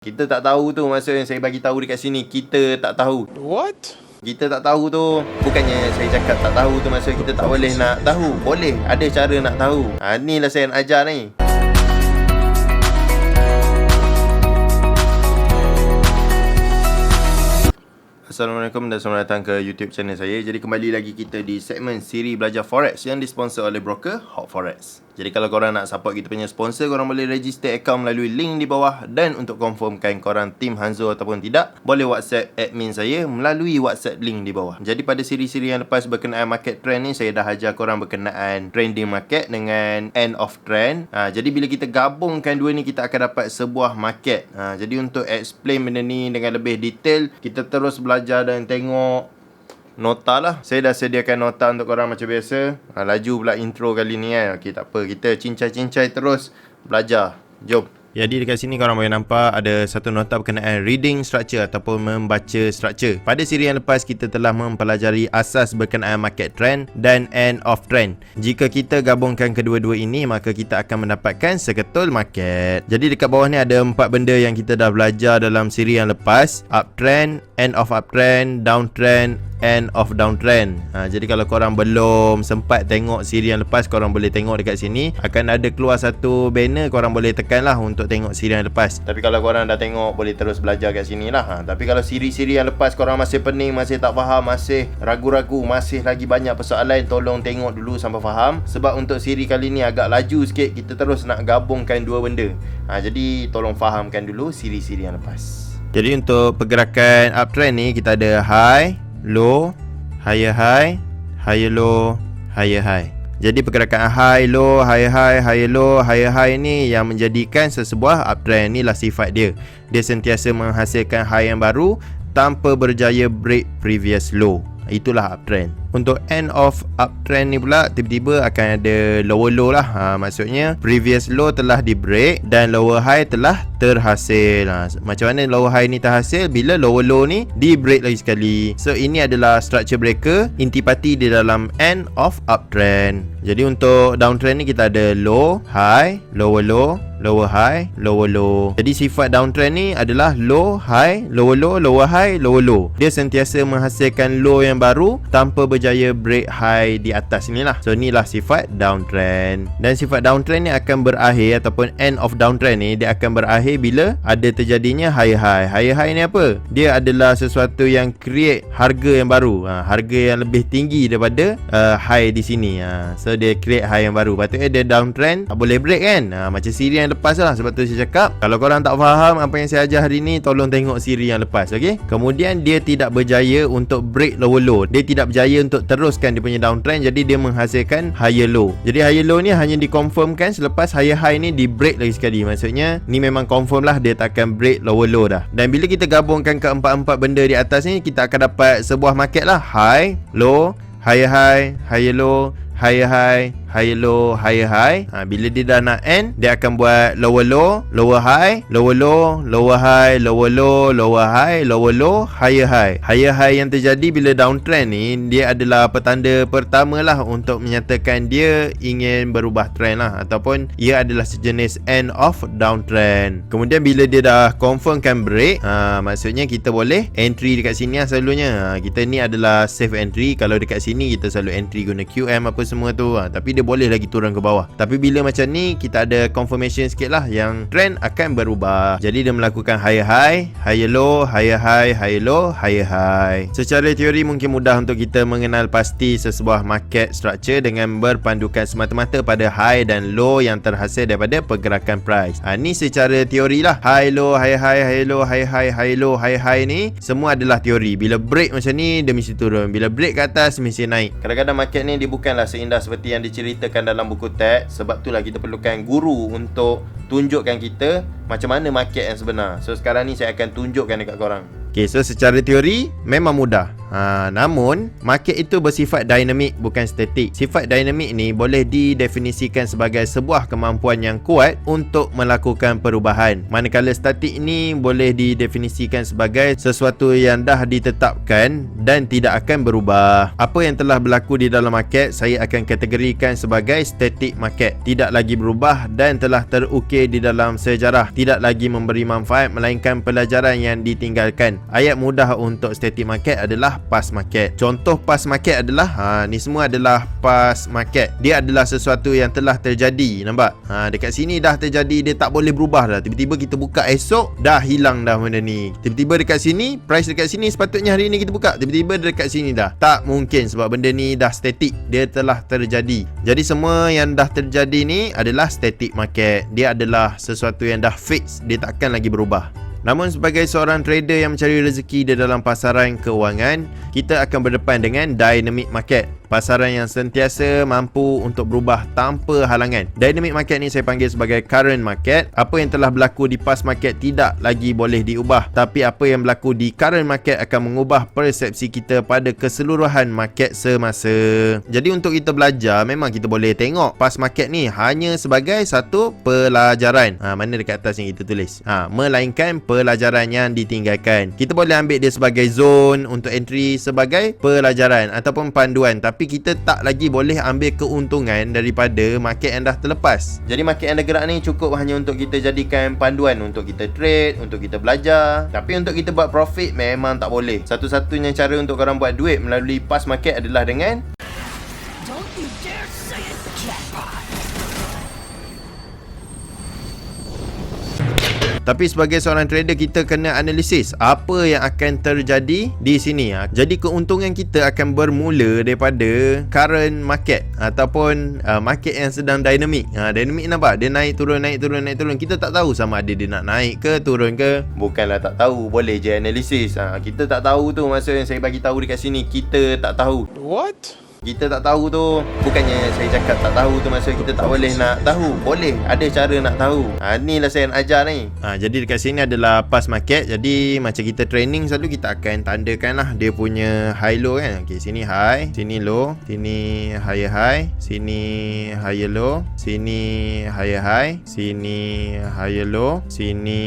Kita tak tahu tu masa yang saya bagi tahu dekat sini. Kita tak tahu. What? Kita tak tahu tu. Bukannya saya cakap tak tahu tu masa kita tak boleh nak tahu. Boleh. Ada cara nak tahu. Inilah saya nak ajar ni. Assalamualaikum dan selamat datang ke YouTube channel saya. Jadi kembali lagi kita di segmen siri belajar Forex yang disponsor oleh broker Hot Forex. Jadi kalau korang nak support kita punya sponsor, korang boleh register account melalui link di bawah. Dan untuk confirmkan korang tim Hanzo ataupun tidak, boleh WhatsApp admin saya melalui WhatsApp link di bawah. Jadi pada siri-siri yang lepas berkenaan market trend ni, saya dah ajar korang berkenaan trending market dengan end of trend. Jadi bila kita gabungkan dua ni, kita akan dapat sebuah market. Jadi untuk explain benda ni dengan lebih detail, kita terus belajar dan tengok nota lah. Saya dah sediakan nota untuk korang macam biasa. Laju pula intro kali ni kan. Okey, tak apa. Kita cincai-cincai terus belajar. Jom. Jadi dekat sini korang boleh nampak ada satu nota berkenaan reading structure ataupun membaca structure. Pada siri yang lepas kita telah mempelajari asas berkenaan market trend dan end of trend. Jika kita gabungkan kedua-dua ini, maka kita akan mendapatkan seketul market. Jadi dekat bawah ni ada 4 benda yang kita dah belajar dalam siri yang lepas. Uptrend, end of uptrend, downtrend, end of downtrend. Jadi kalau korang belum sempat tengok siri yang lepas, korang boleh tengok dekat sini. Akan ada keluar satu banner, korang boleh tekan lah untuk tengok siri yang lepas. Tapi kalau korang dah tengok, boleh terus belajar kat sini lah. Tapi kalau siri-siri yang lepas korang masih pening, masih tak faham, masih ragu-ragu, masih lagi banyak persoalan, tolong tengok dulu sampai faham. Sebab untuk siri kali ni agak laju sikit, kita terus nak gabungkan dua benda. Jadi tolong fahamkan dulu siri-siri yang lepas. Jadi untuk pergerakan uptrend ni, kita ada high, low, higher high, higher low, higher high. Jadi pergerakan high, low, higher high, higher low, higher high ni yang menjadikan sesebuah uptrend. Ni lah sifat dia. Dia sentiasa menghasilkan high yang baru tanpa berjaya break previous low. Itulah uptrend. Untuk end of uptrend ni pula, tiba-tiba akan ada lower low lah. Maksudnya previous low telah di break dan lower high telah terhasil. Macam mana lower high ni terhasil? Bila lower low ni di break lagi sekali. So ini adalah structure breaker, intipati di dalam end of uptrend. Jadi untuk downtrend ni kita ada low, high, lower low, lower high, lower low. Jadi sifat downtrend ni adalah low, high, lower low, lower high, lower low. Dia sentiasa menghasilkan low yang baru tanpa berjaya break high di atas ni lah. So inilah sifat downtrend. Dan sifat downtrend ni akan berakhir, ataupun end of downtrend ni dia akan berakhir bila ada terjadinya higher high. Higher high ni apa? Dia adalah sesuatu yang create harga yang baru. Harga yang lebih tinggi daripada high di sini. So dia create high yang baru. Patutnya dia downtrend tak boleh break kan. Macam siri yang lepas lah. Sebab tu saya cakap, kalau korang tak faham apa yang saya ajar hari ni, tolong tengok siri yang lepas. Okay? Kemudian dia tidak berjaya untuk break lower low. Dia tidak berjaya untuk teruskan dia punya downtrend. Jadi dia menghasilkan higher low. Jadi higher low ni hanya dikonfirmkan selepas higher high ni di break lagi sekali. Maksudnya ni memang confirm lah dia tak akan break lower low dah. Dan bila kita gabungkan keempat-empat benda di atas ni, kita akan dapat sebuah market lah. High, low, higher high, higher low, higher high, higher low, higher high. Bila dia dah nak end, dia akan buat lower low, lower high, lower low, lower high, lower low, lower high, lower low, higher high. Higher high yang terjadi bila downtrend ni, dia adalah petanda pertama lah untuk menyatakan dia ingin berubah trend lah, ataupun ia adalah sejenis end of downtrend. Kemudian bila dia dah confirmkan break, maksudnya kita boleh entry dekat sini lah selalunya. Kita ni adalah safe entry. Kalau dekat sini kita selalu entry guna QM apa semua tu. Tapi dia boleh lagi turun ke bawah. Tapi bila macam ni, kita ada confirmation sikit lah yang trend akan berubah. Jadi dia melakukan higher high, higher low, higher high, higher low, higher high. Secara teori mungkin mudah untuk kita mengenal pasti sesebuah market structure dengan berpandukan semata-mata pada high dan low yang terhasil daripada pergerakan price. Ni secara teori lah. High low, higher high, higher low, higher high, higher low, higher high ni semua adalah teori. Bila break macam ni, dia mesti turun. Bila break ke atas, mesti naik. Kadang-kadang market ni dia bukanlah seindah seperti yang diceritakan dalam buku teks. Sebab itulah kita perlukan guru untuk tunjukkan kita macam mana market yang sebenar. So sekarang ni saya akan tunjukkan dekat korang. Okay, so secara teori memang mudah. Namun market itu bersifat dinamik, bukan statik. Sifat dinamik ni boleh didefinisikan sebagai sebuah kemampuan yang kuat untuk melakukan perubahan, manakala statik ni boleh didefinisikan sebagai sesuatu yang dah ditetapkan dan tidak akan berubah. Apa yang telah berlaku di dalam market saya akan kategorikan sebagai static market, tidak lagi berubah dan telah terukir di dalam sejarah, tidak lagi memberi manfaat melainkan pelajaran yang ditinggalkan. Ayat mudah untuk static market adalah past market. Contoh past market adalah ni semua adalah past market. Dia adalah sesuatu yang telah terjadi. Nampak? Dekat sini dah terjadi, dia tak boleh berubah dah. Tiba-tiba kita buka esok, dah hilang dah benda ni. Tiba-tiba dekat sini, price dekat sini sepatutnya hari ni kita buka, tiba-tiba dekat sini dah. Tak mungkin sebab benda ni dah static, dia telah terjadi. Jadi semua yang dah terjadi ni adalah static market. Dia adalah sesuatu yang dah fix, dia takkan lagi berubah. Namun sebagai seorang trader yang mencari rezeki di dalam pasaran keuangan, kita akan berdepan dengan dynamic market, pasaran yang sentiasa mampu untuk berubah tanpa halangan. Dynamic market ni saya panggil sebagai current market. Apa yang telah berlaku di past market tidak lagi boleh diubah, tapi apa yang berlaku di current market akan mengubah persepsi kita pada keseluruhan market semasa. Jadi untuk kita belajar, memang kita boleh tengok past market ni hanya sebagai satu pelajaran. Mana dekat atas yang kita tulis? Melainkan pelajaran yang ditinggalkan. Kita boleh ambil dia sebagai zone untuk entry, sebagai pelajaran ataupun panduan, tapi kita tak lagi boleh ambil keuntungan daripada market yang dah terlepas. Jadi market yang dah gerak ni cukup hanya untuk kita jadikan panduan untuk kita trade, untuk kita belajar. Tapi untuk kita buat profit memang tak boleh. Satu-satunya cara untuk korang buat duit melalui past market adalah dengan Tapi sebagai seorang trader, kita kena analisis apa yang akan terjadi di sini. Jadi keuntungan kita akan bermula daripada current market ataupun market yang sedang dynamic. Dynamic nampak? Dia naik turun, naik turun, naik turun. Kita tak tahu sama ada dia nak naik ke turun ke. Bukanlah tak tahu, boleh je analisis. Kita tak tahu tu, masa yang saya bagi tahu dekat sini, kita tak tahu. What? Kita tak tahu tu, bukannya saya cakap tak tahu tu maksud kita tak boleh nak tahu. Boleh, ada cara nak tahu. Inilah saya nak ajar ni. Jadi dekat sini adalah past market. Jadi macam kita training selalu kita akan tandakan lah dia punya high low kan. Okay, sini high, sini low, sini higher high, sini higher low, sini higher high, sini higher low, sini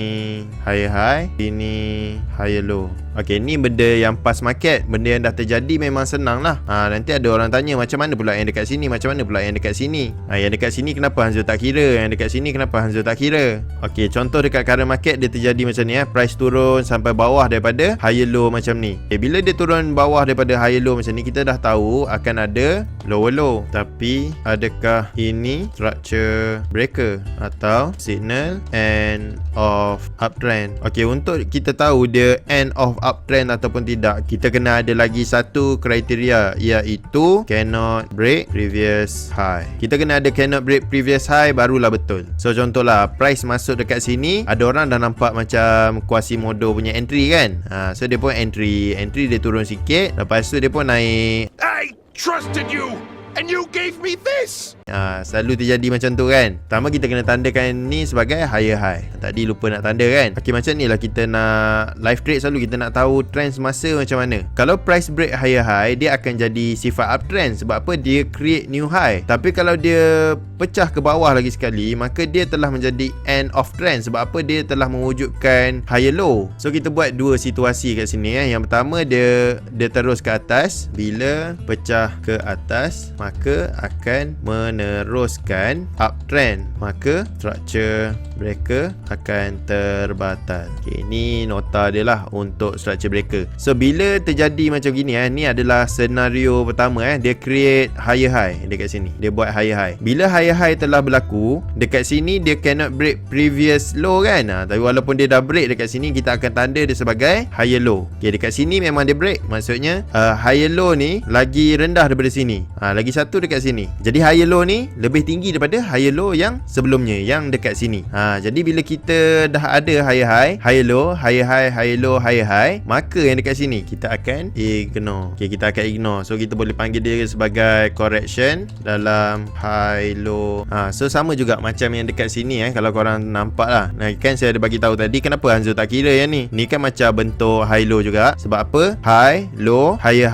higher high, sini higher low. Okay, ni benda yang past market. Benda yang dah terjadi memang senang lah. Nanti ada orang tanya macam mana pula yang dekat sini, macam mana pula yang dekat sini. Yang dekat sini kenapa Hanzo tak kira, yang dekat sini kenapa Hanzo tak kira. Okay, contoh dekat current market dia terjadi macam ni. Price turun sampai bawah daripada higher low macam ni. Bila dia turun bawah daripada higher low macam ni, kita dah tahu akan ada lower low. Tapi adakah ini structure breaker atau signal end of uptrend? Okay, untuk kita tahu dia end of uptrend ataupun tidak, kita kena ada lagi satu kriteria, iaitu cannot break previous high. Kita kena ada cannot break previous high, barulah betul. So contohlah price masuk dekat sini, ada orang dah nampak macam Quasimodo punya entry kan. So dia pun entry dia turun sikit, lepas tu dia pun naik. I trusted you and you gave me this. Selalu terjadi macam tu kan. Pertama kita kena tandakan ni sebagai higher high. Tadi lupa nak tanda kan. Okay, macam ni lah kita nak live trade, selalu kita nak tahu trend semasa macam mana. Kalau price break higher high, dia akan jadi sifat uptrend. Sebab apa? Dia create new high. Tapi kalau dia pecah ke bawah lagi sekali, maka dia telah menjadi end of trend. Sebab apa? Dia telah mewujudkan higher low. So kita buat dua situasi kat sini. Yang pertama, dia terus ke atas. Bila pecah ke atas, maka akan meneruskan uptrend, maka structure breaker akan terbatal. Okay, ni nota dia lah untuk structure breaker. So bila terjadi macam gini ni adalah senario pertama dia create higher high dekat sini. Dia buat higher high. Bila higher high telah berlaku, dekat sini dia cannot break previous low kan. Tapi walaupun dia dah break dekat sini, kita akan tanda dia sebagai higher low. Okay, dekat sini memang dia break. Maksudnya higher low ni lagi rendah daripada sini. Lagi satu dekat sini. Jadi higher low ni lebih tinggi daripada higher low yang sebelumnya, yang dekat sini. Jadi bila kita dah ada higher high, higher low, higher high, higher low, higher high, maka yang dekat sini kita akan ignore. Kita akan ignore. So kita boleh panggil dia sebagai correction dalam high low. So sama juga macam yang dekat sini kalau korang nampak lah. Kan saya ada bagi tahu tadi kenapa Hanzo tak kira yang ni. Ni kan macam bentuk high low juga. Sebab apa? High, low, higher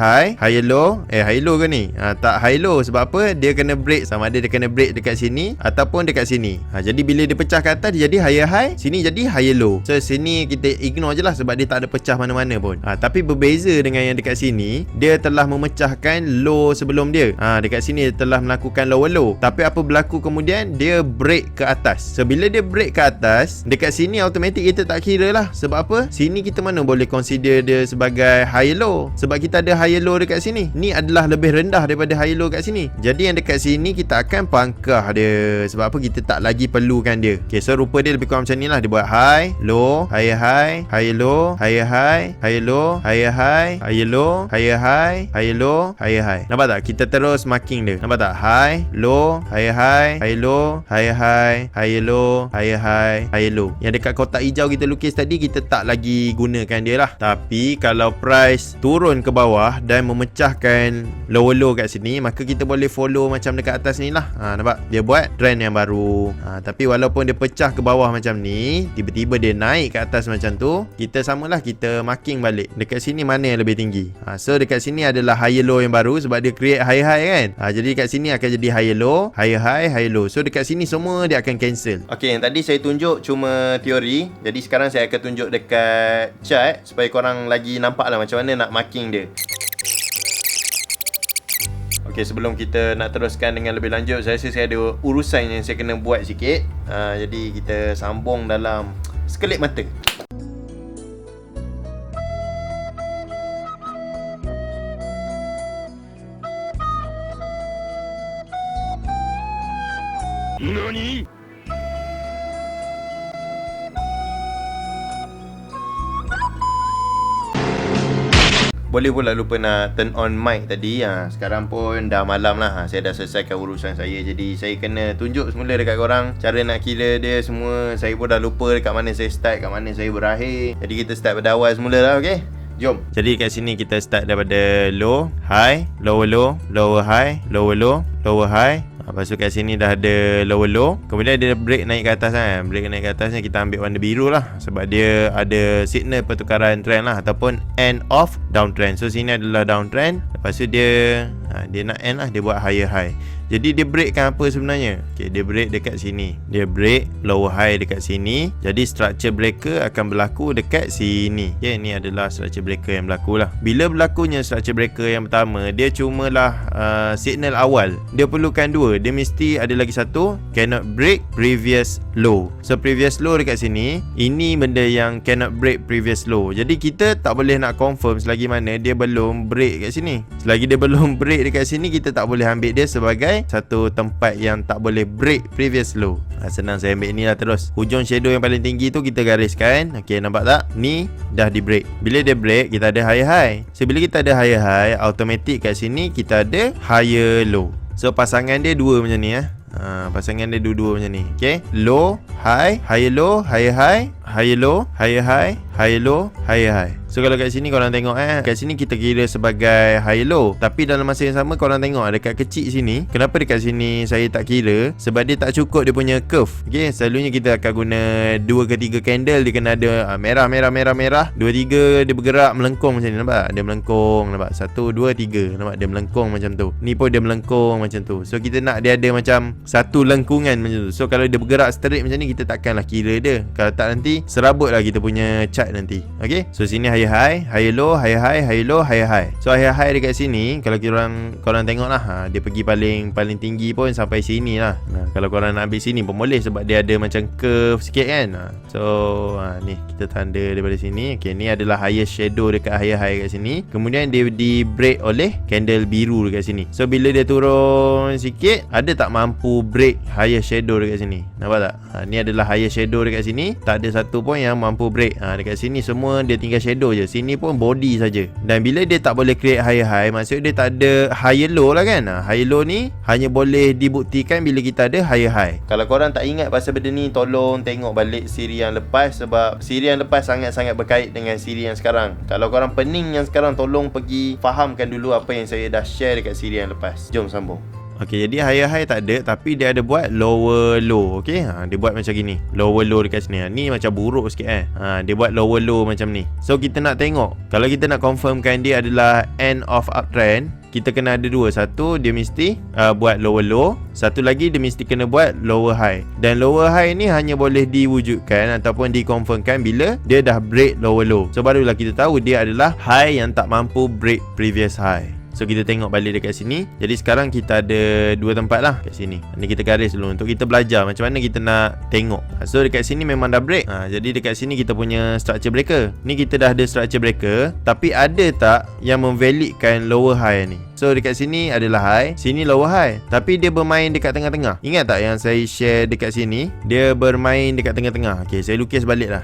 low. High low ke ni? Tak high low. Sebab apa? Dia kena break. Sama ada dia kena break dekat sini ataupun dekat sini. Jadi bila dia pecah ke atas, dia jadi higher high, sini jadi higher low. So sini kita ignore je lah sebab dia tak ada pecah mana-mana pun. Tapi berbeza dengan yang dekat sini, dia telah memecahkan low sebelum dia. Dekat sini dia telah melakukan lower low. Tapi apa berlaku kemudian? Dia break ke atas. So bila dia break ke atas, dekat sini automatik kita tak kira lah. Sebab apa? Sini kita mana boleh consider dia sebagai higher low. Sebab kita ada higher low dekat sini. Ni adalah lebih rendah daripada higher low kat sini. Jadi yang dekat sini kita akan pangkah dia. Sebab apa? Kita tak lagi perlukan dia. Okay, so rupa dia lebih kurang macam ni lah. Dia buat high, low, higher high, higher low, higher high, higher low, higher high, higher low, higher high, higher low, higher high. Nampak tak? Kita terus marking dia. Nampak tak? High, low, higher high, higher low, higher high, higher low, higher high, higher low. Yang dekat kotak hijau kita lukis tadi, kita tak lagi gunakan dia lah. Tapi kalau price turun ke bawah dan memecahkan lower low kat sini, maka kita boleh follow macam dekat atas ni lah. Nampak? Dia buat trend yang baru. Tapi walaupun dia pecah ke bawah macam ni, tiba-tiba dia naik ke atas macam tu, kita samalah, kita marking balik dekat sini mana yang lebih tinggi. So dekat sini adalah higher low yang baru sebab dia create higher high kan. Jadi dekat sini akan jadi higher low, higher high, higher low. So dekat sini semua dia akan cancel. Okay, yang tadi saya tunjuk cuma teori. Jadi sekarang saya akan tunjuk dekat chart supaya korang lagi nampak lah macam mana nak marking dia. Okay, sebelum kita nak teruskan dengan lebih lanjut, saya rasa saya ada urusan yang saya kena buat sikit. Jadi kita sambung dalam sekelip mata. NANI?! Boleh pula lupa nak turn on mic tadi. Sekarang pun dah malam lah. Saya dah selesaikan urusan saya. Jadi saya kena tunjuk semula dekat korang cara nak kira dia semua. Saya pun dah lupa dekat mana saya start, kat mana saya berakhir. Jadi kita start pada awal semula lah, okay? Jom. Jadi kat sini kita start daripada low, high, lower low, lower high, lower low, lower high. Lepas tu kat sini dah ada lower low. Kemudian dia break naik ke atas kan. Break naik ke atas ni kita ambil warna biru lah. Sebab dia ada signal pertukaran trend lah. Ataupun end of downtrend. So sini adalah downtrend. Lepas tu dia nak end lah. Dia buat higher high. Jadi dia breakkan apa sebenarnya? Okay, dia break dekat sini. Dia break lower high dekat sini. Jadi structure breaker akan berlaku dekat sini. Okay, ni adalah structure breaker yang berlaku lah. Bila berlakunya structure breaker yang pertama, dia cumalah signal awal. Dia perlukan dua. Dia mesti ada lagi satu, cannot break previous low. So previous low dekat sini, ini benda yang cannot break previous low. Jadi kita tak boleh nak confirm selagi mana dia belum break kat sini. Selagi dia belum break dekat sini, kita tak boleh ambil dia sebagai satu tempat yang tak boleh break previous low. Senang, saya ambil ni lah terus. Hujung shadow yang paling tinggi tu kita gariskan. Okay, nampak tak? Ni dah di break. Bila dia break, kita ada higher high. So bila kita ada higher high, automatic kat sini kita ada higher low. So pasangan dia dua macam ni pasangan dia dua-dua macam ni. Okay, low, high, higher low, higher high, higher low, higher high, higher low, higher high. So kalau kat sini korang tengok kat sini kita kira sebagai high low. Tapi dalam masa yang sama korang tengok dekat kecil sini, kenapa dekat sini saya tak kira? Sebab dia tak cukup dia punya curve. Okay, selalunya kita akan guna 2 ke 3 candle. Dia kena ada merah, merah, merah, merah. 2, 3 dia bergerak melengkung macam ni. Nampak? Dia melengkung. Nampak? 1, 2, 3. Nampak? Dia melengkung macam tu. Ni pun dia melengkung macam tu. So kita nak dia ada macam satu lengkungan macam tu. So kalau dia bergerak straight macam ni, kita takkanlah kira dia. Kalau tak nanti serabut lah kita punya chart nanti. Okay, so sini higher high, higher low, higher high, higher low, higher high. So higher high dekat sini, kalau korang tengok lah, dia pergi paling tinggi pun sampai sini lah. Kalau korang nak ambil sini pun boleh sebab dia ada macam curve sikit kan. So ni kita tanda daripada sini. Okay, ni adalah higher shadow dekat higher high kat sini. Kemudian dia di break oleh candle biru dekat sini. So bila dia turun sikit, ada tak mampu break higher shadow dekat sini? Nampak tak? Ni adalah higher shadow dekat sini. Tak ada satu pun yang mampu break. Dekat sini semua dia tinggal shadow je. Sini pun body saja. Dan bila dia tak boleh create higher high, maksud dia tak ada higher low lah kan. Higher low ni hanya boleh dibuktikan bila kita ada higher high. Kalau korang tak ingat pasal benda ni, tolong tengok balik siri yang lepas, sebab siri yang lepas sangat-sangat berkait dengan siri yang sekarang. Kalau korang pening yang sekarang, tolong pergi fahamkan dulu apa yang saya dah share dekat siri yang lepas. Jom sambung. Okey, jadi higher high tak ada, tapi dia ada buat lower low. Okey, dia buat macam gini. Lower low dekat sini. Ni macam buruk sikit dia buat lower low macam ni. So kita nak tengok, kalau kita nak confirmkan dia adalah end of uptrend, kita kena ada dua. Satu, dia mesti buat lower low. Satu lagi, dia mesti kena buat lower high. Dan lower high ni hanya boleh diwujudkan ataupun dikonfirmkan bila dia dah break lower low. So barulah kita tahu dia adalah high yang tak mampu break previous high. So kita tengok balik dekat sini. Jadi sekarang kita ada dua tempat lah kat sini. Ni kita garis dulu untuk kita belajar macam mana kita nak tengok. So dekat sini memang dah break. Jadi dekat sini kita punya structure breaker. Ni kita dah ada structure breaker, tapi ada tak yang memvalidkan lower high ni? So dekat sini adalah high, sini lower high, tapi dia bermain dekat tengah-tengah. Ingat tak yang saya share dekat sini? Dia bermain dekat tengah-tengah. Okey, saya lukis balik lah.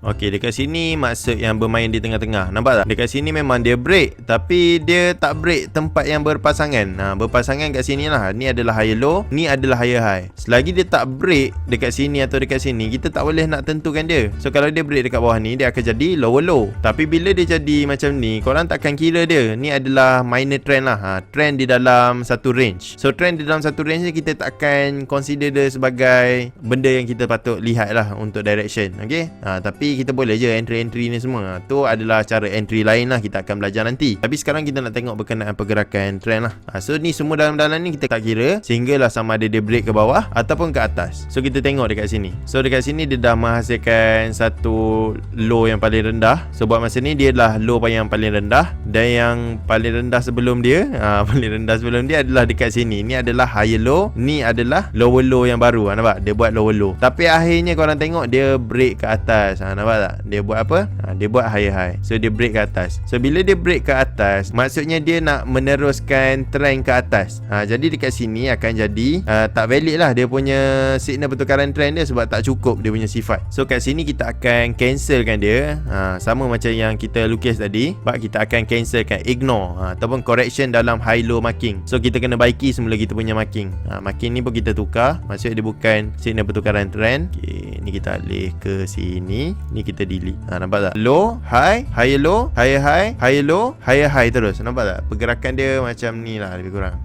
Okey, dekat sini maksud yang bermain di tengah-tengah. Nampak tak? Dekat sini memang dia break, tapi dia tak break tempat yang berpasangan. Berpasangan kat sini lah. Ni adalah higher low, ni adalah higher high. Selagi dia tak break dekat sini atau dekat sini, kita tak boleh nak tentukan dia. So kalau dia break dekat bawah ni, dia akan jadi lower low. Tapi bila dia jadi macam ni, korang takkan kira dia. Ni adalah minor trend lah. Trend di dalam satu range. So trend di dalam satu range ni, kita takkan consider dia sebagai benda yang kita patut lihat lah untuk direction. Okay, tapi kita boleh je entry-entry ni semua. Tu adalah cara entry lain lah, kita akan belajar nanti. Tapi sekarang kita nak tengok berkenaan pergerakan trend lah. So ni semua dalam-dalam ni kita tak kira, sehinggalah sama ada dia break ke bawah ataupun ke atas. So kita tengok dekat sini. So dekat sini dia dah menghasilkan satu low yang paling rendah. So buat masa ni dia adalah low yang paling rendah. Dan yang paling rendah sebelum dia paling rendah sebelum dia adalah dekat sini. Ni adalah higher low, ni adalah lower low yang baru. Nampak? Dia buat lower low, tapi akhirnya korang tengok dia break ke atas. Nampak tak? Dia buat apa? Dia buat higher high. So dia break ke atas. So bila dia break ke atas, maksudnya dia nak meneruskan trend ke atas. Jadi dekat sini akan jadi tak valid lah dia punya signal pertukaran trend dia, sebab tak cukup dia punya sifat. So kat sini kita akan cancelkan dia. Sama macam yang kita lukis tadi. Sebab kita akan cancelkan, ignore ataupun correction dalam high low marking. So kita kena baiki semula kita punya marking. Marking ni pun kita tukar. Maksudnya dia bukan signal pertukaran trend. Okay, ni kita alih ke sini. Ni kita delete. Nampak tak? Low, high, higher low, higher high, higher low, higher high terus. Nampak tak? Pergerakan dia macam ni lah lebih kurang.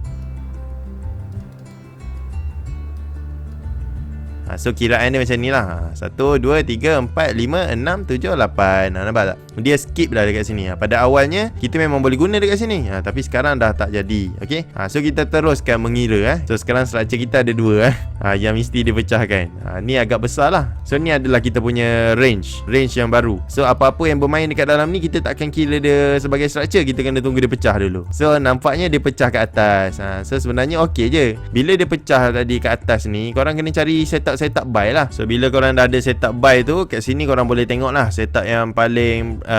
So kiraan dia macam ni lah. 1, 2, 3, 4, 5, 6, 7, 8. Nampak tak? Dia skip lah dekat sini. Pada awalnya kita memang boleh guna dekat sini, tapi sekarang dah tak jadi. Okay, so kita teruskan mengira. So sekarang structure kita ada dua yang mesti dipecahkan. Ni agak besar lah. So ni adalah kita punya range yang baru. So apa-apa yang bermain dekat dalam ni, kita takkan kira dia sebagai structure. Kita kena tunggu dia pecah dulu. So nampaknya dia pecah ke atas. So sebenarnya okey je. Bila dia pecah tadi ke atas ni, korang kena cari setup buy lah. So bila korang dah ada setup buy tu, kat sini korang boleh tengok lah setup yang paling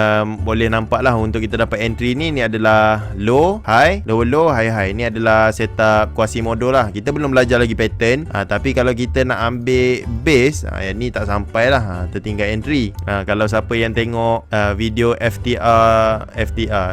boleh nampak lah untuk kita dapat entry ni. Ni adalah low, high, lower low, high high. Ni adalah setup Quasimodo lah. Kita belum belajar lagi pattern. Tapi kalau kita nak ambil base, yang ni tak sampai lah, tertinggal entry. Kalau siapa yang tengok video FTR,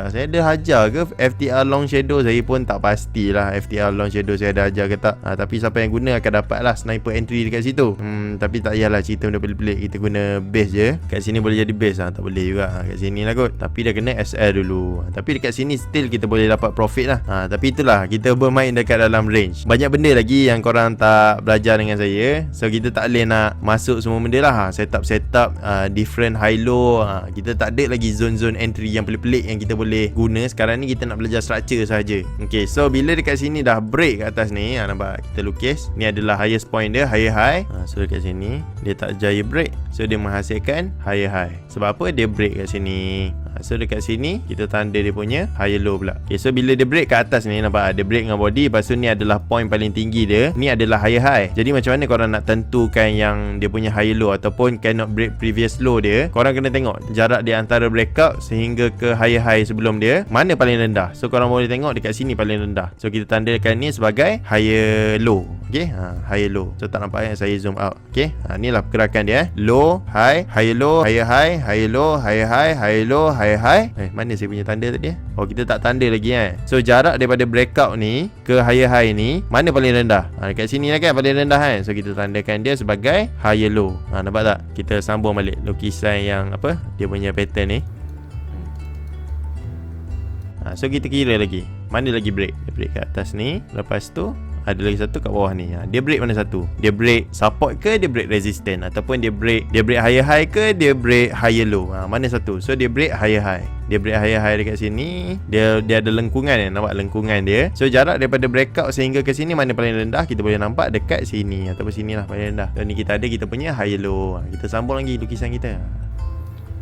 saya ada hajar ke FTR long shadow, saya pun tak pastilah FTR long shadow saya ada hajar ke tak. Tapi siapa yang guna akan dapat lah sniper entry dekat situ. Tapi tak payahlah cerita benda pelik-pelik. Kita guna base je. Kat sini boleh jadi base tak boleh juga. Kat sini lah kot. Tapi dah kena SR dulu. Tapi dekat sini still kita boleh dapat profit lah. Tapi itulah, kita bermain dekat dalam range. Banyak benda lagi yang korang tak belajar dengan saya. So kita tak boleh nak masuk semua benda lah. Setup different high low. Kita tak ada lagi zone-zone entry yang pelik-pelik yang kita boleh guna. Sekarang ni kita nak belajar structure saja. Okay, so bila dekat sini dah break kat atas ni, nampak kita lukis. Ni adalah highest point dia, higher high. So dekat sini dia tak jaya break. So dia menghasilkan higher high. Sebab apa? Dia break kat sini. So dekat sini kita tanda dia punya higher low pula. Okay, so bila dia break kat atas ni, nampak ada break dengan body, lepas tu ni adalah point paling tinggi dia, ni adalah higher high. Jadi macam mana korang nak tentukan yang dia punya higher low ataupun cannot break previous low dia? Korang kena tengok jarak di antara breakout sehingga ke higher high sebelum dia, mana paling rendah. So korang boleh tengok dekat sini paling rendah. So kita tandakan ni sebagai higher low. Okay, higher low. So tak nampak yang saya zoom out. Okay, inilah pergerakan dia. Low, high, higher low, higher high, higher low, higher high, higher low, higher high. Mana saya punya tanda tadi? Oh, kita tak tanda lagi So jarak daripada breakout ni ke higher high ni, mana paling rendah? Dekat sini lah kan paling rendah kan. So kita tandakan dia sebagai higher low. Nampak tak? Kita sambung balik lukisan yang apa? Dia punya pattern ni. So kita kira lagi mana lagi break. Dia break kat atas ni, lepas tu ada lagi satu kat bawah ni. Dia break mana satu? Dia break support ke dia break resistance, ataupun dia break higher high ke dia break higher low? Mana satu? So dia break higher high. Dia break higher high dekat sini. Dia ada lengkungan nampak lengkungan dia. So jarak daripada breakout sehingga ke sini mana paling rendah? Kita boleh nampak dekat sini ataupun sinilah paling rendah. Dan ni kita ada kita punya higher low. Kita sambung lagi lukisan kita.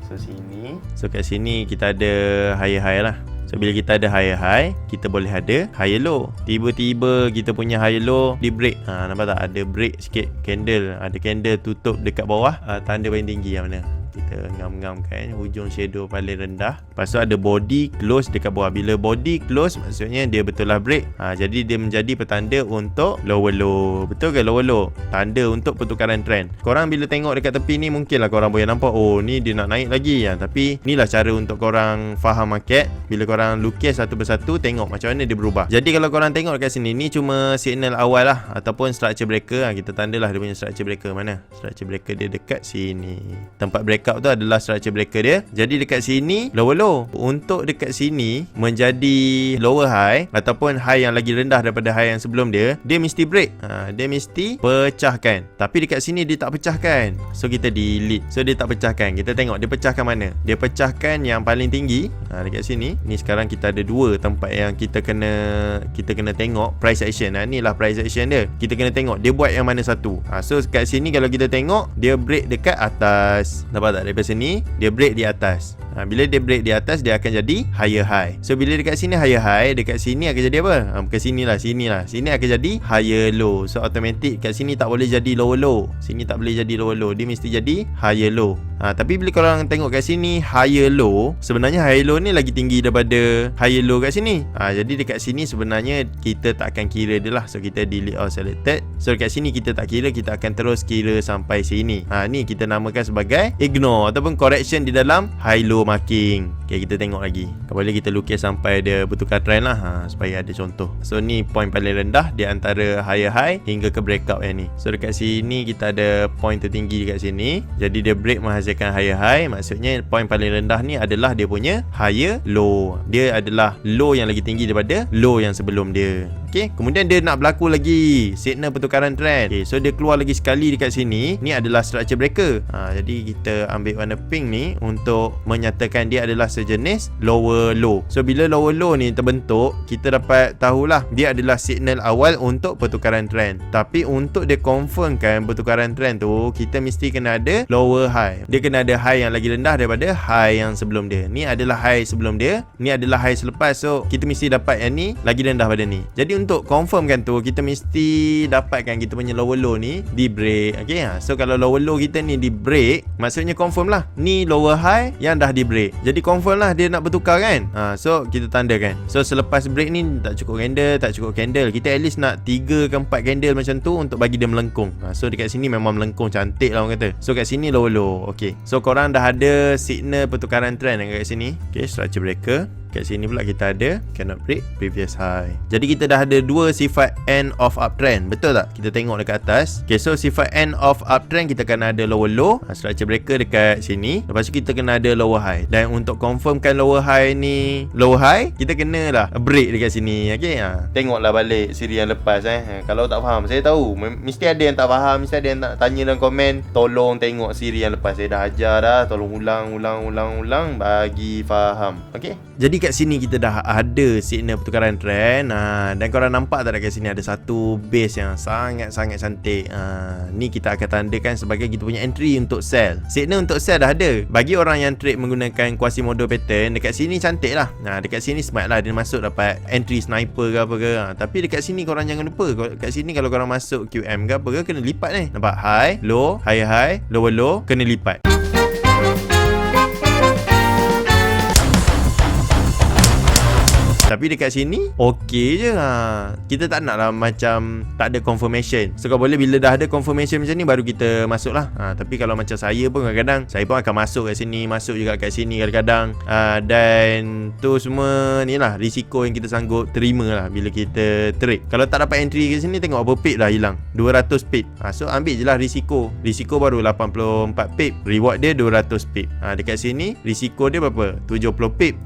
So sini. So kat sini kita ada higher high lah. So bila kita ada higher high, kita boleh ada higher low. Tiba-tiba kita punya higher low di break. Nampak tak? Ada break sikit candle. Ada candle tutup dekat bawah. Tanda paling tinggi yang mana? Kita ngam-ngamkan hujung shadow paling rendah. Lepas tu ada body close dekat bawah. Bila body close maksudnya dia betul lah break. Jadi dia menjadi petanda untuk lower low. Betul ke lower low? Tanda untuk pertukaran trend. Korang bila tengok dekat tepi ni mungkinlah korang boleh nampak, oh ni dia nak naik lagi. Tapi inilah cara untuk korang faham market. Bila korang lukis satu persatu, tengok macam mana dia berubah. Jadi kalau korang tengok dekat sini, ni cuma signal awal lah ataupun structure breaker. Kita tandalah dia punya structure breaker. Mana? Structure breaker dia dekat sini. Tempat breakout tu adalah structure breaker dia. Jadi dekat sini lower low. Untuk dekat sini menjadi lower high ataupun high yang lagi rendah daripada high yang sebelum dia, dia mesti break. Dia mesti pecahkan. Tapi dekat sini dia tak pecahkan. So kita delete. So dia tak pecahkan. Kita tengok dia pecahkan mana? Dia pecahkan yang paling tinggi. Dekat sini. Ni sekarang kita ada dua tempat yang kita kena tengok price action. Inilah price action dia. Kita kena tengok dia buat yang mana satu. So kat sini kalau kita tengok dia break dekat atas. Nampak tak? Daripada sini dia break di atas. Bila dia break di atas, dia akan jadi higher high. So bila dekat sini higher high, dekat sini akan jadi apa? Bukan sinilah. Sini akan jadi higher low. So automatic kat sini tak boleh jadi lower low. Sini tak boleh jadi lower low. Dia mesti jadi higher low. Tapi bila korang tengok kat sini higher low, sebenarnya higher low ni lagi tinggi daripada higher low kat sini. Jadi dekat sini sebenarnya kita tak akan kira dia lah. So kita delete all selected. So dekat sini kita tak kira, kita akan terus kira sampai sini. Ni kita namakan sebagai ignore ataupun correction di dalam high low marking. Okay, kita tengok lagi. Boleh kita lukis sampai dia bertukar trend lah, supaya ada contoh. So ni point paling rendah di antara higher high hingga ke breakout yang ni. So dekat sini kita ada point tertinggi dekat sini. Jadi dia break menghasilkan higher high. Maksudnya point paling rendah ni adalah dia punya higher low. Dia adalah low yang lagi tinggi daripada low yang sebelum dia. Okay, kemudian dia nak berlaku lagi signal pertukaran trend. Okay, so dia keluar lagi sekali dekat sini. Ni adalah structure breaker. Jadi kita ambil warna pink ni untuk menyatakan dia adalah sejenis lower low. So bila lower low ni terbentuk, kita dapat tahulah dia adalah signal awal untuk pertukaran trend. Tapi untuk dia confirmkan pertukaran trend tu, kita mesti kena ada lower high. Dia kena ada high yang lagi rendah daripada high yang sebelum dia. Ni adalah high sebelum dia, ni adalah high selepas. So kita mesti dapat yang ni lagi rendah pada ni. Jadi untuk confirmkan tu, kita mesti dapatkan kita punya lower low ni di break. Okay, so kalau lower low kita ni di break, maksudnya confirm lah ni lower high yang dah di break. Jadi confirm lah dia nak bertukar kan. So kita tandakan. So selepas break ni tak cukup candle, kita at least nak 3 ke 4 candle macam tu untuk bagi dia melengkung. So dekat sini memang melengkung cantik lah orang kata. So kat sini lower low. Okay, so korang dah ada signal pertukaran trend kat sini. Okay, structure breaker. Kat sini pula kita ada cannot break previous high. Jadi kita dah ada dua sifat end of uptrend. Betul tak? Kita tengok dekat atas. Okay, so sifat end of uptrend kita kena ada lower low, structure breaker dekat sini. Lepas tu kita kena ada lower high. Dan untuk confirmkan lower high ni lower high, kita kena lah break dekat sini. Okay, tengoklah balik siri yang lepas. Kalau tak faham, saya tahu mesti ada yang tak faham, mesti ada yang nak tanya dalam komen. Tolong tengok siri yang lepas. Saya dah ajar dah. Tolong ulang bagi faham. Okay, jadi kat sini kita dah ada signal pertukaran trend. Dan korang nampak tak dekat sini ada satu base yang sangat-sangat cantik. Ni kita akan tandakan sebagai kita punya entry untuk sell. Signal untuk sell dah ada. Bagi orang yang trade menggunakan Quasimodo pattern, dekat sini cantik lah. Dekat sini smart lah, dia masuk dapat entry sniper ke apa ke. Tapi dekat sini korang jangan lupa, kat sini kalau korang masuk QM ke apa ke, kena lipat ni. Nampak? High, low, high, lower low, kena lipat. Tapi dekat sini okey je. Kita tak nak lah macam tak ada confirmation. So kalau boleh bila dah ada confirmation macam ni baru kita masuk lah. Tapi kalau macam saya pun kadang-kadang saya pun akan masuk kat sini, masuk juga kat sini kadang-kadang. Dan tu semua ni lah risiko yang kita sanggup terima lah bila kita trade. Kalau tak dapat entry kat sini, tengok berapa pip dah hilang, 200 pip. So ambil je lah risiko. Risiko baru 84 pip, reward dia 200 pip. Dekat sini risiko dia berapa? 70 pip.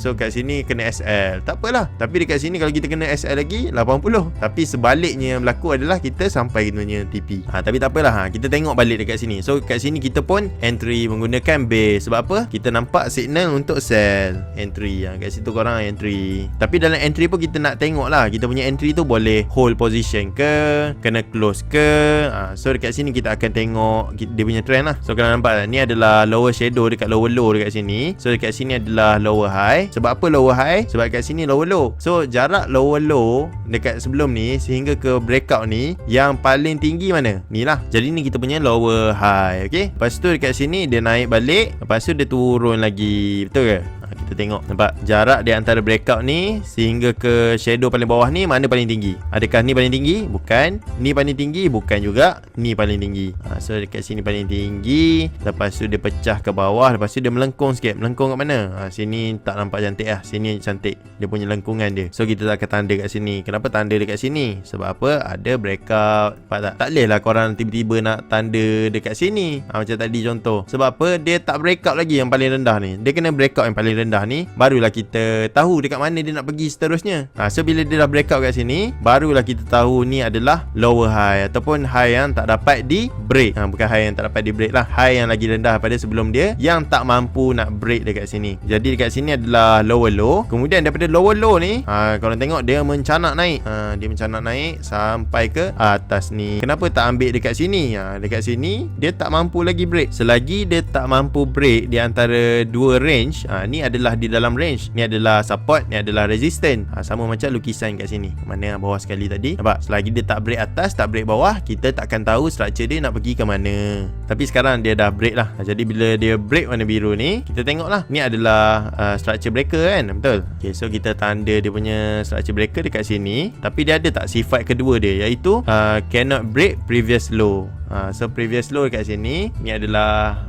So kat sini kena SL, tak apalah. Tapi dekat sini kalau kita kena SL lagi 80. Tapi sebaliknya yang berlaku adalah kita sampai punya TP. Tapi tak apalah, kita tengok balik dekat sini. So kat sini kita pun entry menggunakan base. Sebab apa? Kita nampak signal untuk sell entry. Kat situ korang entry. Tapi dalam entry pun kita nak tengok lah, kita punya entry tu boleh hold position ke, kena close ke. So dekat sini kita akan tengok dia punya trend lah. So korang nampak ni adalah lower shadow dekat lower low dekat sini. So dekat sini adalah lower high. Sebab apa lower high? Sebab kat sini lower low. So jarak lower low dekat sebelum ni sehingga ke breakout ni, yang paling tinggi mana? Ni lah. Jadi ni kita punya lower high. Okay, lepas tu dekat sini dia naik balik, lepas tu dia turun lagi. Betul ke? Kita tengok, nampak jarak di antara breakout ni sehingga ke shadow paling bawah ni, mana paling tinggi? Adakah ni paling tinggi? Bukan. Ni paling tinggi? Bukan juga. Ni paling tinggi. So dekat sini paling tinggi. Lepas tu dia pecah ke bawah. Lepas tu dia melengkung sikit. Melengkung kat mana? Sini tak nampak cantik lah. Sini cantik dia punya lengkungan dia. So kita akan tanda kat sini. Kenapa tanda dekat sini? Sebab apa? Ada breakout. Nampak tak? Tak boleh lah korang tiba-tiba nak tanda dekat sini. Macam tadi contoh. Sebab apa? Dia tak breakout lagi yang paling rendah ni. Dia kena breakout yang paling rendah ni, barulah kita tahu dekat mana dia nak pergi seterusnya. So bila dia dah breakout kat sini, barulah kita tahu ni adalah lower high ataupun high yang tak dapat di break. Bukan high yang tak dapat di break lah, high yang lagi rendah pada sebelum dia, yang tak mampu nak break dekat sini. Jadi dekat sini adalah lower low. Kemudian daripada lower low ni, korang tengok dia mencanak naik. Dia mencanak naik sampai ke atas ni. Kenapa tak ambil dekat sini? Dekat sini dia tak mampu lagi break. Selagi dia tak mampu break di antara dua range, ni adalah di dalam range, ni adalah support, ni adalah resistance. Sama macam lukisan kat sini, mana bawah sekali tadi. Nampak? Selagi dia tak break atas, tak break bawah, kita takkan tahu structure dia nak pergi ke mana. Tapi sekarang dia dah break lah. Jadi bila dia break warna biru ni, kita tengok lah, ni adalah structure breaker kan. Betul? Okay, so kita tanda dia punya structure breaker dekat sini. Tapi dia ada tak sifat kedua dia, iaitu cannot break previous low. So previous low dekat sini, ni adalah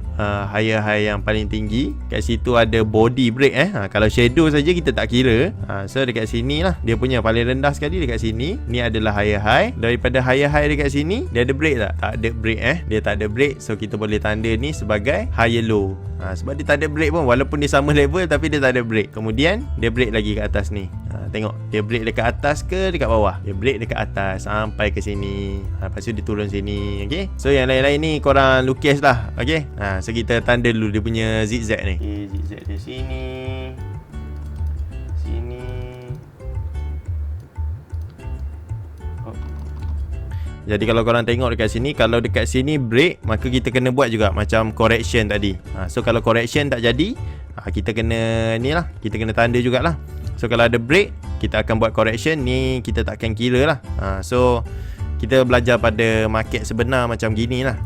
higher high yang paling tinggi. Kat situ ada body break. Kalau shadow saja kita tak kira. So dekat sini lah dia punya paling rendah sekali dekat sini. Ni adalah higher high. Daripada higher high dekat sini, dia ada break tak? Tak ada break. Dia tak ada break. So kita boleh tanda ni sebagai higher low. Sebab dia tak ada break pun, walaupun dia sama level tapi dia tak ada break. Kemudian dia break lagi kat atas ni. Tengok, dia break dekat atas ke dekat bawah? Dia break dekat atas sampai ke sini. Lepas tu dia turun sini. Okay, so yang lain-lain ni korang lukis lah. Okay, so kita tanda dulu dia punya zigzag ni. Okay, zigzag dia sini, sini. Jadi kalau korang tengok dekat sini, kalau dekat sini break, maka kita kena buat juga macam correction tadi. So kalau correction tak jadi, kita kena ni lah, kita kena tanda jugalah. So kalau ada break, kita akan buat correction. Ni kita takkan kira lah. So kita belajar pada market sebenar macam gini lah.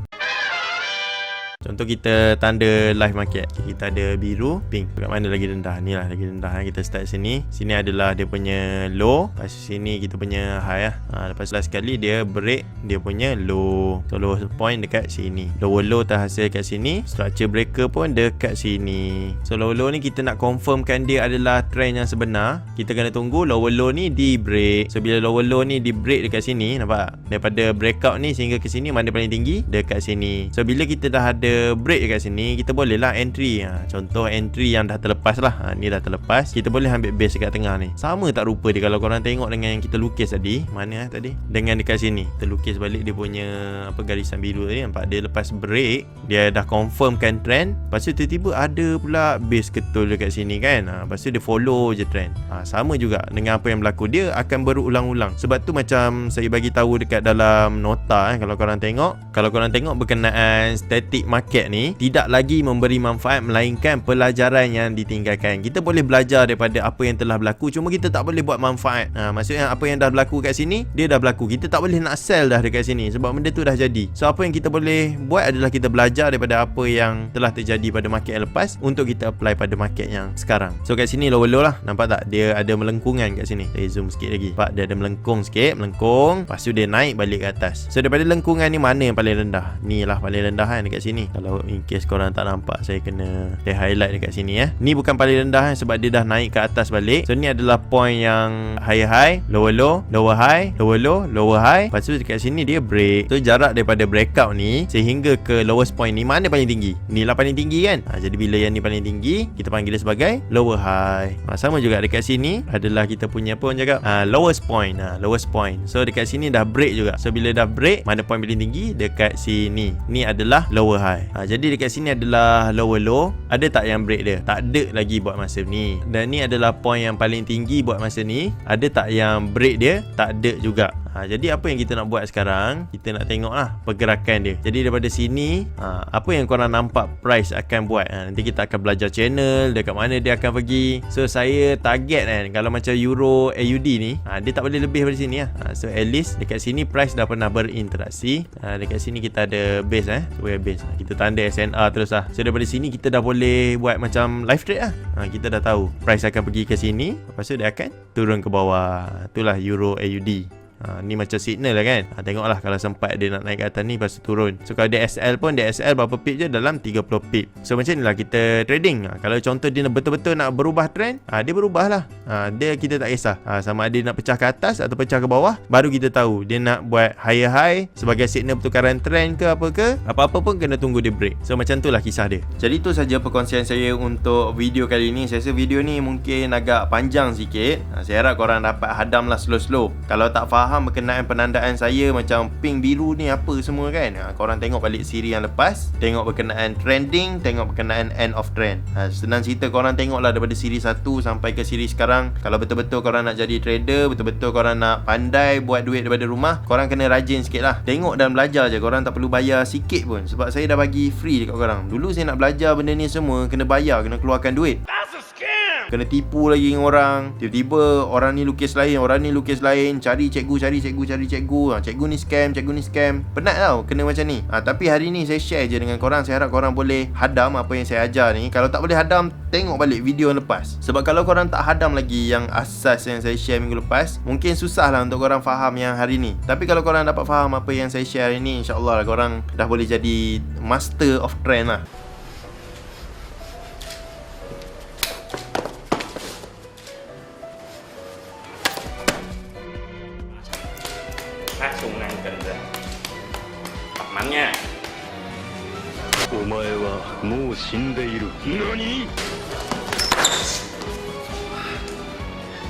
Contoh kita tanda live market, kita ada biru, pink. Kat mana lagi rendah? Ni lah lagi rendah. Kita start sini. Sini adalah dia punya low. Lepas sini kita punya high lah. Lepas last sekali dia break dia punya low. So low point dekat sini. Lower low terhasil kat sini. Structure breaker pun dekat sini. So lower low ni kita nak confirmkan dia adalah trend yang sebenar. Kita kena tunggu lower low ni di break. So bila lower low ni di break dekat sini, nampak? Daripada breakout ni sehingga ke sini, mana paling tinggi? Dekat sini. So bila kita dah ada ada break kat sini, kita boleh lah entry. Contoh entry yang dah terlepas lah. Ni dah terlepas, kita boleh ambil base dekat tengah ni. Sama tak rupa dia kalau korang tengok dengan yang kita lukis tadi. Mana tadi? Dengan dekat sini kita lukis balik dia punya garisan biru tadi. Nampak dia lepas break, dia dah confirmkan trend. Lepas tu tiba-tiba ada pula base ketul dekat sini kan. Lepas tu dia follow je trend. Sama juga dengan apa yang berlaku, dia akan berulang-ulang. Sebab tu macam saya bagi tahu dekat dalam nota kalau korang tengok berkenaan static market ni tidak lagi memberi manfaat melainkan pelajaran yang ditinggalkan. Kita boleh belajar daripada apa yang telah berlaku, cuma kita tak boleh buat manfaat. Maksudnya apa yang dah berlaku kat sini, dia dah berlaku. Kita tak boleh nak sell dah dekat sini sebab benda tu dah jadi. So apa yang kita boleh buat adalah kita belajar daripada apa yang telah terjadi pada market yang lepas untuk kita apply pada market yang sekarang. So kat sini low lah, nampak tak? Dia ada melengkungan kat sini. Saya zoom sikit lagi. Nampak dia ada melengkung sikit, melengkung. Lepas tu dia naik balik ke atas. So daripada lengkungan ni mana yang paling rendah? Ni lah paling rendah kan dekat sini. Kalau in case korang tak nampak, saya kena highlight dekat sini Ni bukan paling rendah sebab dia dah naik ke atas balik. So ni adalah point yang higher high, lower low, lower high, lower low, lower high. Lepas tu dekat sini dia break. So jarak daripada breakout ni sehingga ke lowest point ni mana paling tinggi? Ni lah paling tinggi kan. Jadi bila yang ni paling tinggi, kita panggil dia sebagai lower high. Sama juga dekat sini adalah kita punya apa orang cakap, lowest point. Lowest point. So dekat sini dah break juga. So bila dah break, mana point paling tinggi? Dekat sini. Ni adalah lower high. Jadi dekat sini adalah lower low. Ada tak yang break dia? Tak ada lagi buat masa ni. Dan ni adalah point yang paling tinggi buat masa ni. Ada tak yang break dia? Tak ada juga. Jadi apa yang kita nak buat sekarang, kita nak tengok lah pergerakan dia. Jadi daripada sini, apa yang korang nampak price akan buat, nanti kita akan belajar channel, dekat mana dia akan pergi. So saya target kan, kalau macam Euro AUD ni, dia tak boleh lebih daripada sini lah. So at least dekat sini price dah pernah berinteraksi. Dekat sini kita ada base sebagai base. Kita tanda SNR terus lah. So daripada sini kita dah boleh buat macam live trade lah. Kita dah tahu price akan pergi ke sini, lepas tu dia akan turun ke bawah. Itulah Euro AUD. Ni macam signal lah kan. Tengoklah kalau sempat dia nak naik ke atas ni, lepas tu turun. So kalau dia SL pun, dia SL berapa pip je? Dalam 30 pip. So macam ni lah kita trading. Kalau contoh dia betul-betul nak berubah trend, dia berubah lah. Dia kita tak kisah sama ada dia nak pecah ke atas atau pecah ke bawah. Baru kita tahu dia nak buat higher high sebagai signal pertukaran trend ke apa ke. Apa-apa pun kena tunggu dia break. So macam tu lah kisah dia. Jadi tu saja perkongsian saya untuk video kali ni. Saya rasa video ni mungkin agak panjang sikit. Saya harap korang dapat hadam lah slow-slow. Kalau tak faham berkenaan penandaan saya macam pink biru ni apa semua kan, korang tengok balik siri yang lepas, tengok berkenaan trending, tengok berkenaan end of trend. Senang cerita, korang tengoklah daripada siri 1 sampai ke siri sekarang. Kalau betul-betul korang nak jadi trader, betul-betul korang nak pandai buat duit daripada rumah, korang kena rajin sikit lah. Tengok dan belajar je. Korang tak perlu bayar sikit pun, sebab saya dah bagi free dekat korang. Dulu saya nak belajar benda ni semua kena bayar, kena keluarkan duit. Kena tipu lagi dengan orang. Tiba-tiba orang ni lukis lain, orang ni lukis lain. Cari cikgu. Cikgu ni scam. Penat tau kena macam ni. Tapi hari ni saya share je dengan korang. Saya harap korang boleh hadam apa yang saya ajar ni. Kalau tak boleh hadam, tengok balik video yang lepas. Sebab kalau korang tak hadam lagi yang asas yang saya share minggu lepas, mungkin susah lah untuk korang faham yang hari ni. Tapi kalau korang dapat faham apa yang saya share hari ni, InsyaAllah lah korang dah boleh jadi master of trend lah. Sung năng cần rồi. Tập mạnh nha. お前はもう死んでいる。何？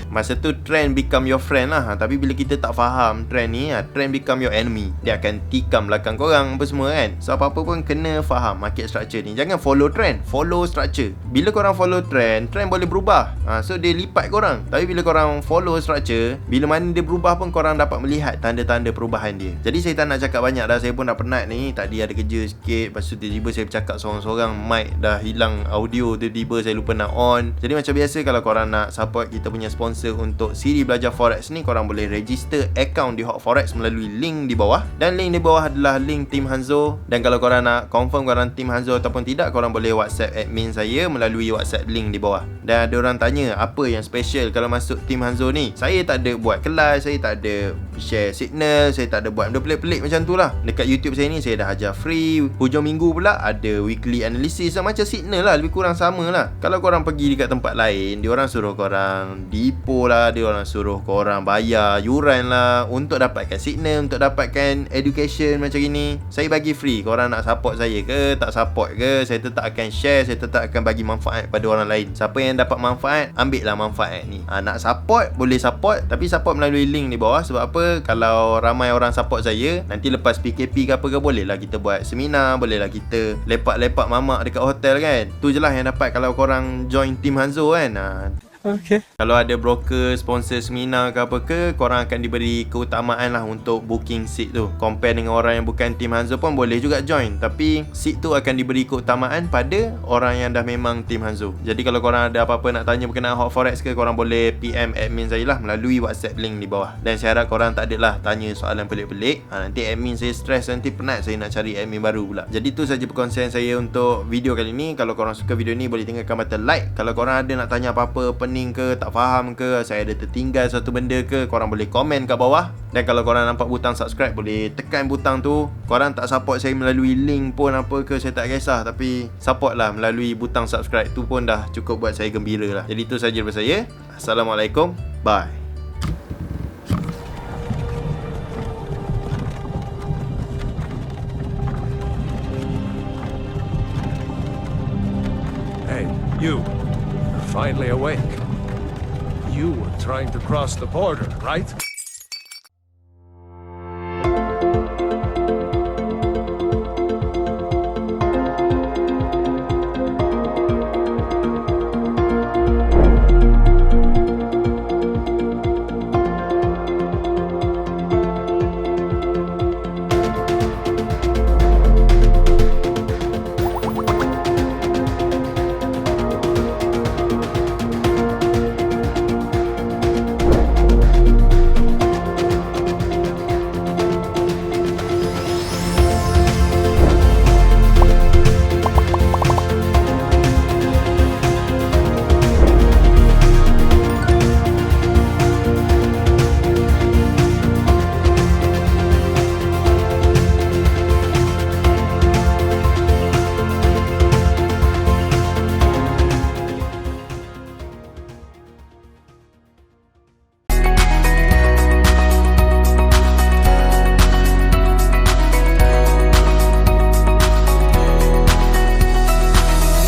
Masa tu trend become your friend lah. Tapi bila kita tak faham trend ni, trend become your enemy. Dia akan tikam belakang korang apa semua kan. So apa-apa pun kena faham market structure ni. Jangan follow trend, follow structure. Bila korang follow trend, trend boleh berubah. So dia lipat korang. Tapi bila korang follow structure, bila mana dia berubah pun korang dapat melihat tanda-tanda perubahan dia. Jadi saya tak nak cakap banyak dah. Saya pun dah penat ni. Tadi ada kerja sikit, lepas tu tiba-tiba saya bercakap seorang-seorang, mic dah hilang audio, tiba-tiba saya lupa nak on. Jadi macam biasa, kalau korang nak support kita punya sponsor untuk siri belajar forex ni, korang boleh register account di Hot Forex melalui link di bawah. Dan link di bawah adalah link Team Hanzo. Dan kalau korang nak confirm korang Team Hanzo ataupun tidak, korang boleh WhatsApp admin saya melalui WhatsApp link di bawah. Dan ada orang tanya apa yang special kalau masuk Team Hanzo ni. Saya tak ada buat kelas, saya tak ada share signal, saya tak ada buat benda pelik-pelik macam tu lah. Dekat YouTube saya ni saya dah ajar free. Hujung minggu pula ada weekly analysis, macam signal lah, lebih kurang sama lah. Kalau korang pergi dekat tempat lain, diorang suruh korang depo, telco lah, dia orang suruh korang bayar yuran lah untuk dapatkan signal, untuk dapatkan education macam gini. Saya bagi free. Korang nak support saya ke, tak support ke, saya tetap akan share, saya tetap akan bagi manfaat pada orang lain. Siapa yang dapat manfaat, ambil lah manfaat ni. Nak support, boleh support, tapi support melalui link di bawah. Sebab apa? Kalau ramai orang support saya, nanti lepas PKP ke apa ke, boleh lah kita buat seminar, boleh lah kita lepak-lepak mamak dekat hotel kan. Tu je lah yang dapat kalau korang join Team Hanzo kan. Okay. Kalau ada broker sponsor seminar ke apa ke, korang akan diberi keutamaan lah untuk booking seat tu. Compare dengan orang yang bukan Team Hanzo pun boleh juga join, tapi seat tu akan diberi keutamaan pada orang yang dah memang Team Hanzo. Jadi kalau korang ada apa-apa nak tanya berkenaan Hot Forex ke, korang boleh PM admin saya lah melalui WhatsApp link di bawah. Dan saya harap korang tak adalah tanya soalan pelik-pelik. Nanti admin saya stres, nanti penat saya nak cari admin baru pula. Jadi tu saja perkongsian saya untuk video kali ni. Kalau korang suka video ni, boleh tinggalkan button like. Kalau korang ada nak tanya apa-apa, pening ke, tak faham ke, saya ada tertinggal satu benda ke, korang boleh komen kat bawah. Dan kalau korang nampak butang subscribe, boleh tekan butang tu. Korang tak support saya melalui link pun apa ke, saya tak kisah, tapi support lah melalui butang subscribe tu pun dah cukup buat saya gembira lah. Jadi tu saja daripada saya. Assalamualaikum. Bye. Hey, you. You're finally awake. You were trying to cross the border, right?